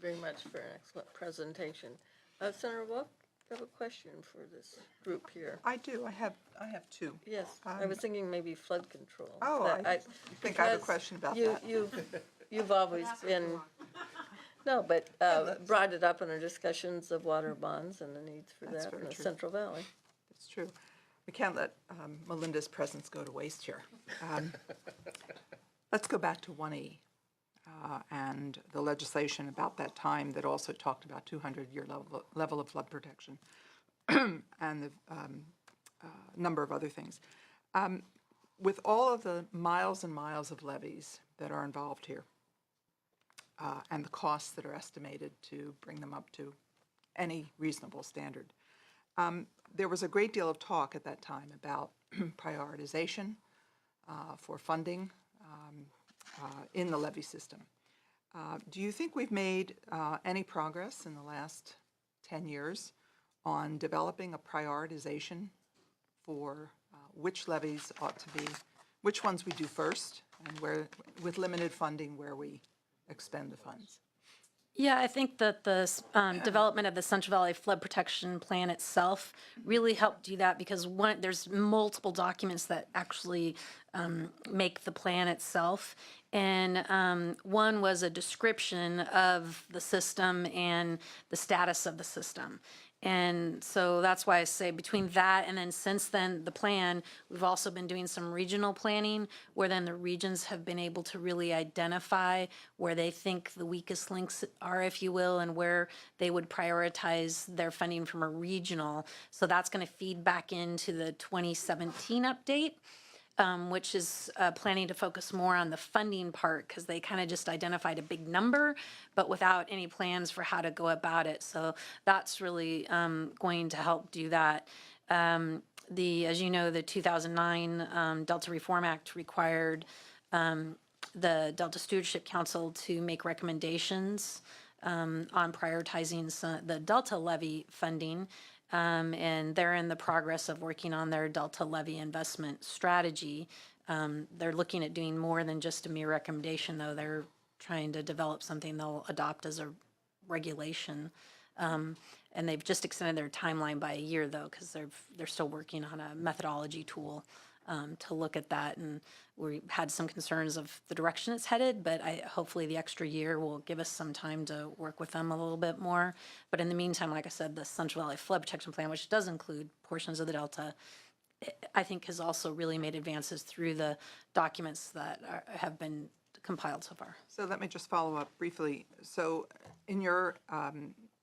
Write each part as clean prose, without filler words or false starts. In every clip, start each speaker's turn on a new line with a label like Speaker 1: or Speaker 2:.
Speaker 1: very much for an excellent presentation. Senator Wolf, you have a question for this group here.
Speaker 2: I do. I have two.
Speaker 1: Yes, I was thinking maybe flood control.
Speaker 2: Oh, I think I have a question about that.
Speaker 1: You've always been, no, but brought it up in our discussions of water bonds and the needs for
Speaker 2: That's
Speaker 1: that in
Speaker 2: very
Speaker 1: the
Speaker 2: true.
Speaker 1: Central Valley.
Speaker 2: It's true. We can't let Melinda's presence go to waste here. Let's go back to 1E and the legislation about that time that also talked about 200-year level of flood protection and the number of other things. With all of the miles and miles of levees that are involved here and the costs that are estimated to bring them up to any reasonable standard, there was a great deal of talk at that time about prioritization for funding in the levee system. Do you think we've made any progress in the last 10 years on developing a prioritization for which levees ought to be, which ones we do first, and where, with limited funding, where we expend the funds?
Speaker 3: Yeah, I think that the development of the Central Valley Flood Protection Plan itself really helped do that, because there's multiple documents that actually make the plan itself. And one was a description of the system and the status of the system. And so that's why I say between that and then since then the plan, we've also been doing some regional planning where then the regions have been able to really identify where they think the weakest links are, if you will, and where they would prioritize their funding from a regional. So that's going to feed back into the 2017 update. Which is planning to focus more on the funding part, because they kind of just identified a big number, but without any plans for how to go about it. So that's really going to help do that. As you know, the 2009 Delta Reform Act required the Delta Stewardship Council to make recommendations on prioritizing the Delta levy funding. And they're in the progress of working on their Delta levy investment strategy. They're looking at doing more than just a mere recommendation, though. They're trying to develop something they'll adopt as a regulation. And they've just extended their timeline by a year, though, because they're still working on a methodology tool to look at that. And we had some concerns of the direction it's headed, but hopefully the extra year will give us some time to work with them a little bit more. But in the meantime, like I said, the Central Valley Flood Protection Plan, which does include portions of the Delta, I think has also really made advances through the documents that have been compiled so far.
Speaker 2: So let me just follow up briefly. So in your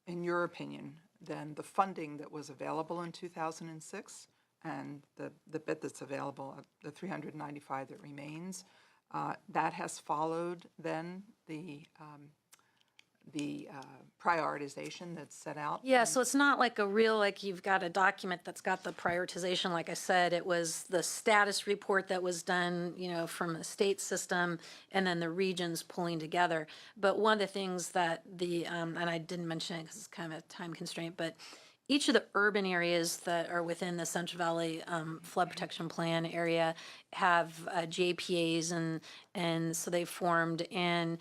Speaker 2: opinion, then the funding that was available in 2006 and the bit that's available, the 395 that remains, that has followed then the prioritization that's set out?
Speaker 3: Yeah, so it's not like a real, like you've got a document that's got the prioritization. Like I said, it was the status report that was done, from the state system and then the regions pulling together. But one of the things that and I didn't mention it because it's kind of a time constraint, but each of the urban areas that are within the Central Valley Flood Protection Plan area have JPAs, and so they formed, and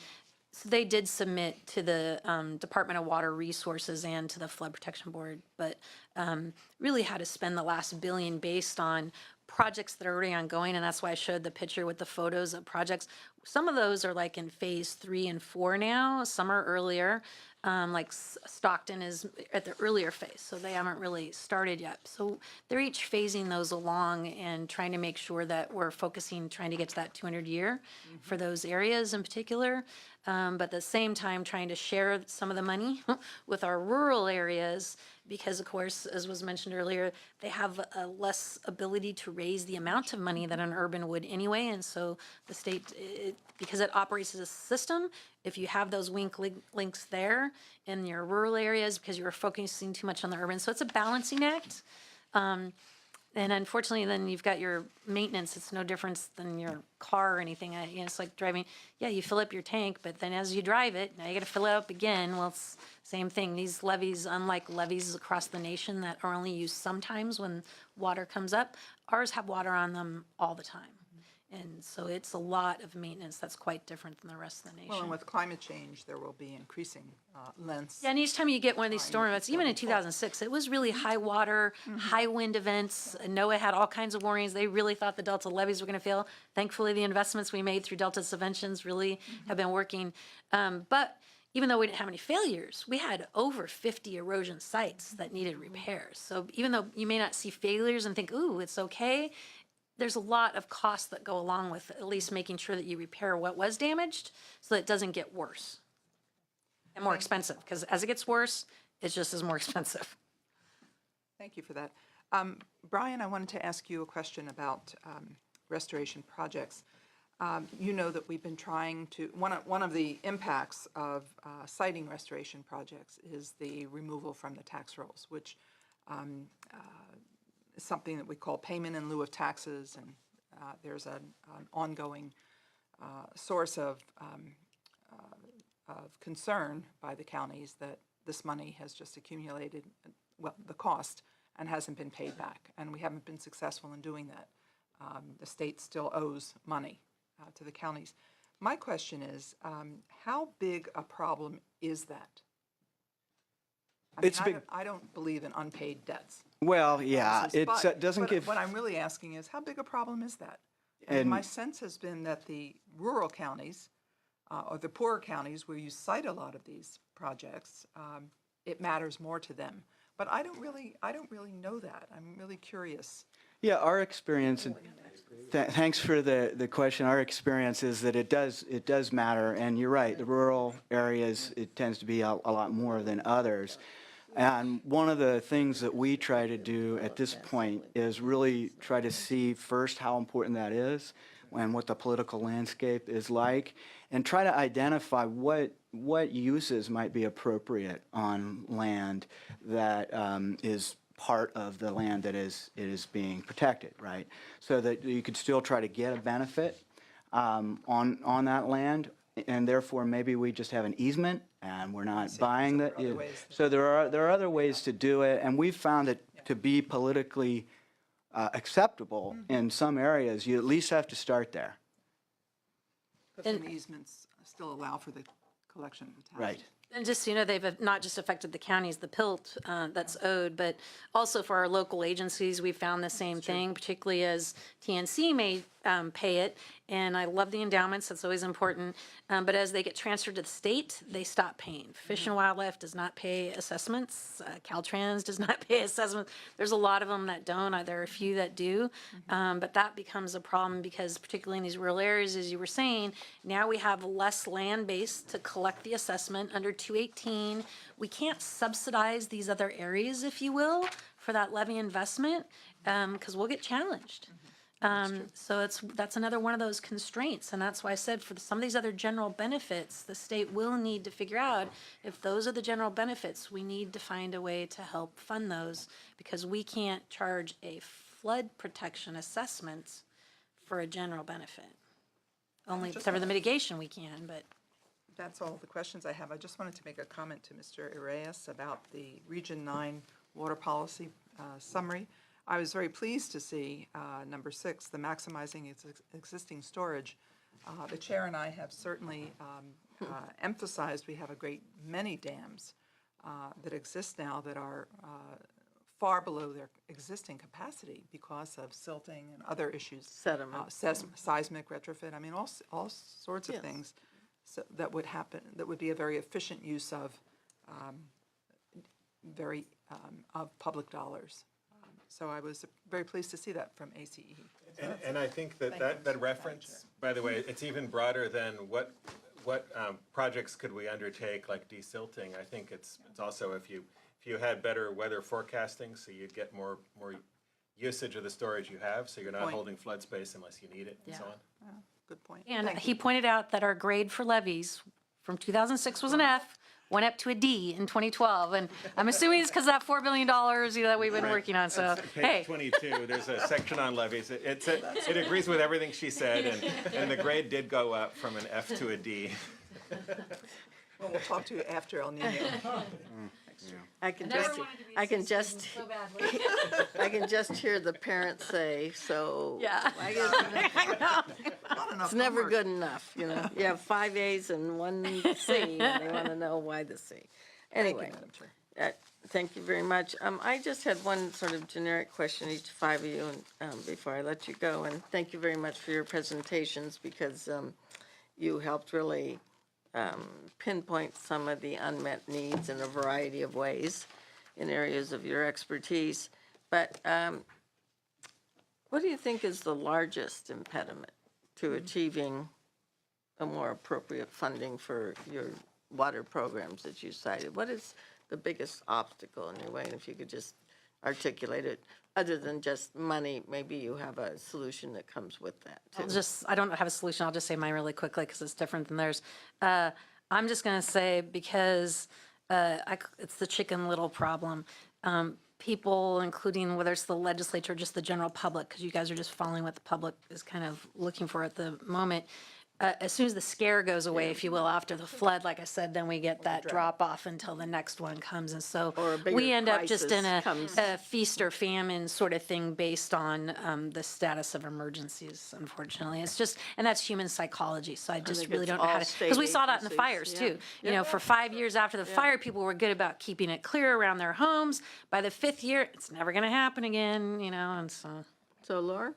Speaker 3: so they did submit to the Department of Water Resources and to the Flood Protection Board, but really had to spend the last $1 billion based on projects that are already ongoing, and that's why I showed the picture with the photos of projects. Some of those are like in phase 3 and 4 now, some are earlier. Like Stockton is at the earlier phase, so they haven't really started yet. So they're each phasing those along and trying to make sure that we're focusing, trying to get to that 200-year for those areas in particular. But at the same time, trying to share some of the money with our rural areas, because of course, as was mentioned earlier, they have a less ability to raise the amount of money that an urban would anyway. And so the state, because it operates as a system, if you have those weak links there in your rural areas, because you're focusing too much on the urban. So it's a balancing act. And unfortunately, then you've got your maintenance. It's no difference than your car or anything. It's like driving. Yeah, you fill up your tank, but then as you drive it, now you got to fill it up again. Well, it's the same thing. These levees, unlike levees across the nation that are only used sometimes when water comes up, ours have water on them all the time. And so it's a lot of maintenance that's quite different than the rest of the nation.
Speaker 2: Well, and with climate change, there will be increasing lengths.
Speaker 3: Yeah, and each time you get one of these storm events, even in 2006, it was really high water, high wind events. NOAA had all kinds of warnings. They really thought the Delta levees were going to fail. Thankfully, the investments we made through Delta subventions really have been working. But even though we didn't have any failures, we had over 50 erosion sites that needed repairs. So even though you may not see failures and think, ooh, it's okay, there's a lot of costs that go along with at least making sure that you repair what was damaged so that it doesn't get worse and more expensive, because as it gets worse, it's just as more expensive.
Speaker 2: Thank you for that. Brian, I wanted to ask you a question about restoration projects. You know that we've been trying to, one of the impacts of siting restoration projects is the removal from the tax rolls, which is something that we call payment in lieu of taxes, and there's an ongoing source of concern by the counties that this money has just accumulated, well, the cost, and hasn't been paid back, and we haven't been successful in doing that. The state still owes money to the counties. My question is, how big a problem is that?
Speaker 4: It's big.
Speaker 2: I don't believe in unpaid debts.
Speaker 4: Well, yeah, it
Speaker 2: But-
Speaker 4: doesn't
Speaker 2: but
Speaker 4: give,
Speaker 2: What I'm really asking is, how big a problem is that? And my sense has been that the rural counties, or the poorer counties where you cite a lot of these projects, it matters more to them. But I don't really know that. I'm really curious.
Speaker 4: yeah, our experience, and thanks for the question. Our experience is that it does matter, and you're right, the rural areas, it tends to be a lot more than others. And one of the things that we try to do at this point is really try to see first how important that is and what the political landscape is like, and try to identify what uses might be appropriate on land that is part of the land that is being protected, right? So that you could still try to get a benefit on that land, and therefore maybe we just have an easement and we're not buying that. So there are other ways to do it, and we've found it to be politically acceptable in some areas. You at least have to start there.
Speaker 2: But some easements still allow for the collection of the taxes.
Speaker 4: Right.
Speaker 3: And just so you know, they've not just affected the counties, the PILT that's owed, but also for our local agencies, we found the same thing, particularly as TNC may pay it. And I love the endowments, that's always important. But as they get transferred to the state, they stop paying. Fish and Wildlife does not pay assessments. Caltrans does not pay assessments. There's a lot of them that don't. There are a few that do. But that becomes a problem because particularly in these rural areas, as you were saying, now we have less land base to collect the assessment under 218. We can't subsidize these other areas, if you will, for that levy investment because we'll get challenged. So that's another one of those constraints, and that's why I said for some of these other general benefits, the state will need to figure out if those are the general benefits, we need to find a way to help fund those because we can't charge a flood protection assessment for a general benefit. Only for the mitigation we can, but.
Speaker 2: That's all the questions I have. I just wanted to make a comment to Mr. Arias about the Region 9 water policy summary. I was very pleased to see number 6, the maximizing its existing storage. The chair and I have certainly emphasized we have a great many dams that exist now that are far below their existing capacity because of silting and other issues.
Speaker 1: Sediment.
Speaker 2: Seismic retrofit, I mean, all sorts of
Speaker 1: Yes.
Speaker 2: things that would happen, that would be a very efficient use of public dollars. So I was very pleased to see that from ACE.
Speaker 5: And I think that reference, by the way, it's even broader than what projects could we undertake, like desilting. I think it's also if you had better weather forecasting, so you'd get more usage of the storage you have, so you're not holding flood space unless you need it, and so on.
Speaker 2: Good point.
Speaker 3: And he pointed out that our grade for levies from 2006 was an F, went up to a D in 2012. And I'm assuming it's because of that $4 billion that we've been working on. So, hey.
Speaker 5: Page 22, there's a section on levies. It agrees with everything she said, and the grade did go up from an F to a D.
Speaker 2: Well, we'll talk to you after El Nino.
Speaker 1: I can just, I can just hear the parents say, so.
Speaker 3: Yeah.
Speaker 1: I guess it's never good enough, you know? You have 5 A's and 1 C, and they want to know why the C. Anyway, thank you very much. I just had one sort of generic question, each 5 of you, and before I let you go. And thank you very much for your presentations, because you helped really pinpoint some of the unmet needs in a variety of ways in areas of your expertise. But what do you think is the largest impediment to achieving a more appropriate funding for your water programs that you cited? What is the biggest obstacle in your way? And if you could just articulate it, other than just money, maybe you have a solution that comes with that too.
Speaker 3: I don't have a solution. I'll just say mine really quickly because it's different than theirs. I'm just going to say, because it's the Chicken Little problem. People, including whether it's the legislature or just the general public, because you guys are just following what the public is kind of looking for at the moment. As soon as the scare goes away, if you will, after the flood, like I said, then we get that drop off until the next one comes. And so
Speaker 1: Or a bigger
Speaker 3: we end up just in
Speaker 1: crisis
Speaker 3: a feast or famine sort of thing based on the status of emergencies, unfortunately. It's just, and that's human psychology. So I just
Speaker 1: think
Speaker 3: really
Speaker 1: it's
Speaker 3: don't know how
Speaker 1: all
Speaker 3: to,
Speaker 1: state
Speaker 3: because we saw that in the
Speaker 1: agencies,
Speaker 3: fires
Speaker 1: yeah.
Speaker 3: too. You know, for 5 years after the fire, people were good about keeping it clear around their homes. By the 5th year, it's never going to happen again, you know, and so.
Speaker 1: So Laura?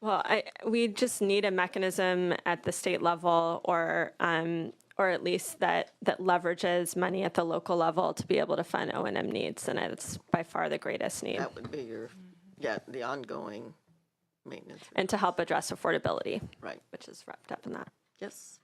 Speaker 6: Well, we just need a mechanism at the state level, or at least that leverages money at the local level to be able to fund O&M needs, and it's by far the greatest need,
Speaker 1: That would be your, the ongoing maintenance.
Speaker 6: and to help address affordability,
Speaker 1: Right,
Speaker 6: which is wrapped up in that.
Speaker 1: yes.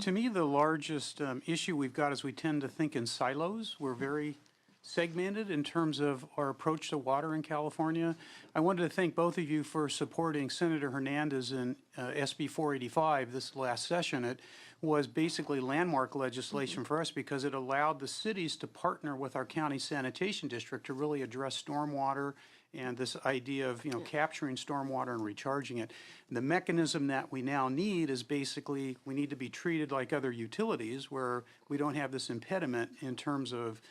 Speaker 7: To me, the largest issue we've got is we tend to think in silos. We're very segmented in terms of our approach to water in California. I wanted to thank both of you for supporting Senator Hernandez in SB 485 this last session. It was basically landmark legislation for us because it allowed the cities to partner with our county sanitation district to really address stormwater and this idea of, capturing stormwater and recharging it. And the mechanism that we now need is basically, we need to be treated like other utilities where we don't have this impediment in terms of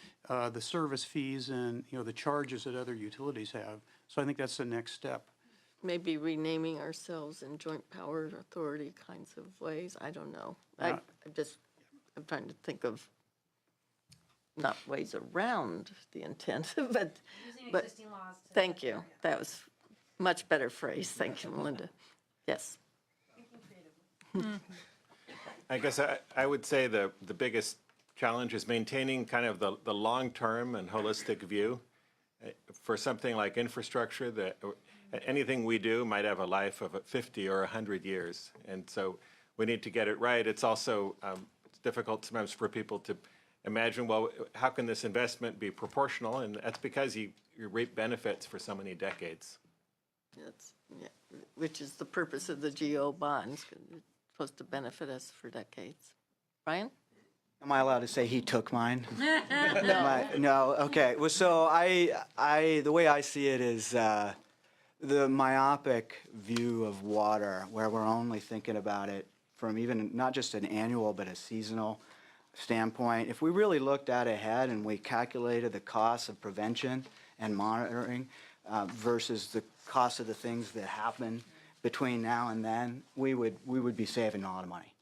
Speaker 7: the service fees and, the charges that other utilities have. So I think that's the next step.
Speaker 1: Maybe renaming ourselves in joint power authority kinds of ways, I don't know.
Speaker 7: Yeah.
Speaker 1: I'm trying to think of not ways around the intent, but thank you. That was much better phrase. Thank you, Melinda. Yes.
Speaker 5: I guess I would say the biggest challenge is maintaining kind of the long-term and holistic view. For something like infrastructure, that anything we do might have a life of 50 or 100 years. And so we need to get it right. It's also it's difficult sometimes for people to imagine, well, how can this investment be proportional? And that's because you reap benefits for so many decades.
Speaker 1: Which is the purpose of the GO bonds. It's supposed to benefit us for decades. Brian?
Speaker 4: Am I allowed to say he took mine? No, okay. Well, so the way I see it is the myopic view of water, where we're only thinking about it from even not just an annual, but a seasonal standpoint. If we really looked out ahead and we calculated the cost of prevention and monitoring versus the cost of the things that happen between now and then, we would be saving a lot of money.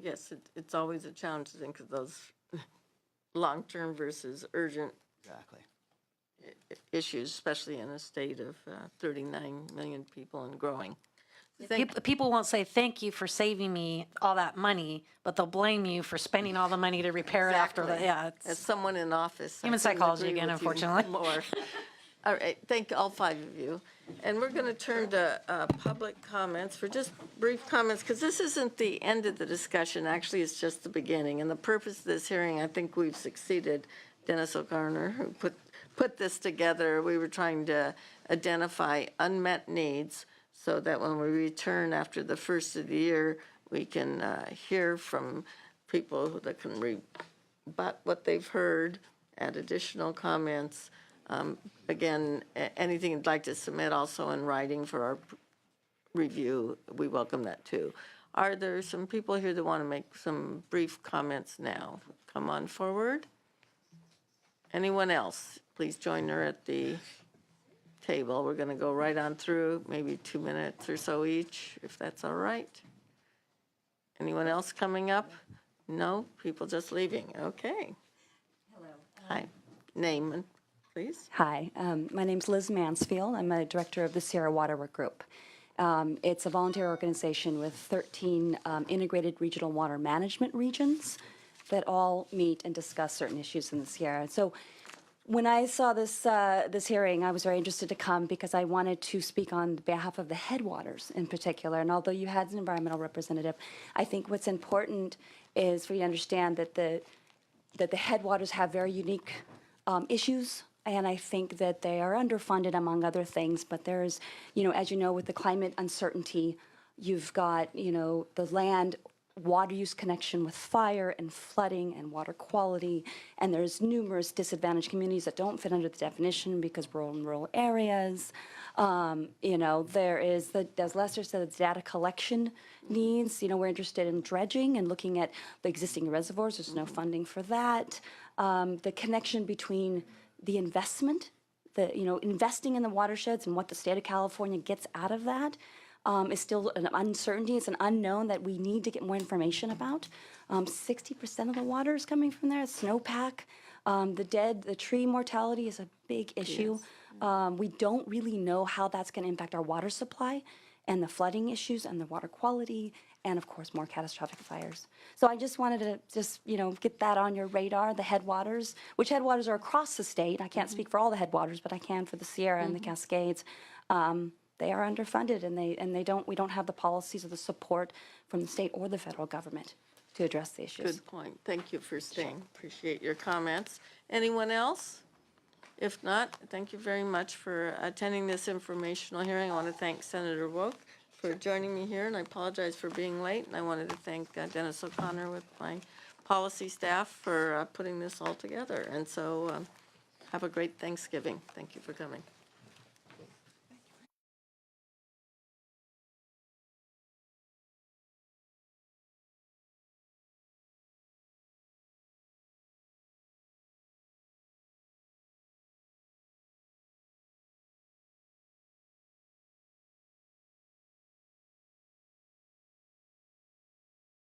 Speaker 1: Yes, it's always a challenge to think of those long-term versus urgent
Speaker 4: Exactly.
Speaker 1: issues, especially in a state of 39 million people and growing.
Speaker 3: People won't say thank you for saving me all that money, but they'll blame you for spending all the money to repair it after that. Yeah,
Speaker 1: As
Speaker 3: it's
Speaker 1: someone in office. I
Speaker 3: Human
Speaker 1: couldn't
Speaker 3: psychology
Speaker 1: agree
Speaker 3: again,
Speaker 1: with you
Speaker 3: unfortunately.
Speaker 1: More. All right, thank all 5 of you. And we're going to turn to public comments for just brief comments, because this isn't the end of the discussion. Actually, it's just the beginning. And the purpose of this hearing, I think we've succeeded. Dennis O'Connor, who put this together, we were trying to identify unmet needs so that when we return after the first of the year, we can hear from people that can rebut what they've heard, add additional comments. Again, anything you'd like to submit also in writing for our review, we welcome that too. Are there some people here that want to make some brief comments now? Come on forward. Anyone else? Please join her at the table. We're going to go right on through, maybe 2 minutes or so each, if that's all right. Anyone else coming up? No? People just leaving? Okay.
Speaker 8: Hello.
Speaker 1: Hi. Name, please.
Speaker 8: Hi, my name's Liz Mansfield. I'm a director of the Sierra Waterwork Group. It's a volunteer organization with 13 integrated regional water management regions that all meet and discuss certain issues in the Sierra. So when I saw this hearing, I was very interested to come because I wanted to speak on behalf of the headwaters in particular. And although you had an environmental representative, I think what's important is for you to understand that the headwaters have very unique issues, and I think that they are underfunded among other things. But there's, as you know, with the climate uncertainty, you've got, the land water use connection with fire and flooding and water quality, and there's numerous disadvantaged communities that don't fit under the definition because we're in rural areas. There is, as Lester said, the data collection needs. We're interested in dredging and looking at the existing reservoirs. There's no funding for that. The connection between the investment, investing in the watersheds and what the state of California gets out of that is still an uncertainty. It's an unknown that we need to get more information about. 60% of the water is coming from there. Snowpack. The tree mortality is a big issue. We don't really know how that's going to impact our water supply and the flooding issues and the water quality and, of course, more catastrophic fires. So I just wanted to get that on your radar, the headwaters, which headwaters are across the state. I can't speak for all the headwaters, but I can for the Sierra and the Cascades. They are underfunded, and we don't have the policies or the support from the state or the federal government to address the issues.
Speaker 1: Good point. Thank you for staying. Appreciate your comments. Anyone else? If not, thank you very much for attending this informational hearing. I want to thank Senator Woke for joining me here, and I apologize for being late. And I wanted to thank Dennis O'Connor with my policy staff for putting this all together. And so have a great Thanksgiving. Thank you for coming.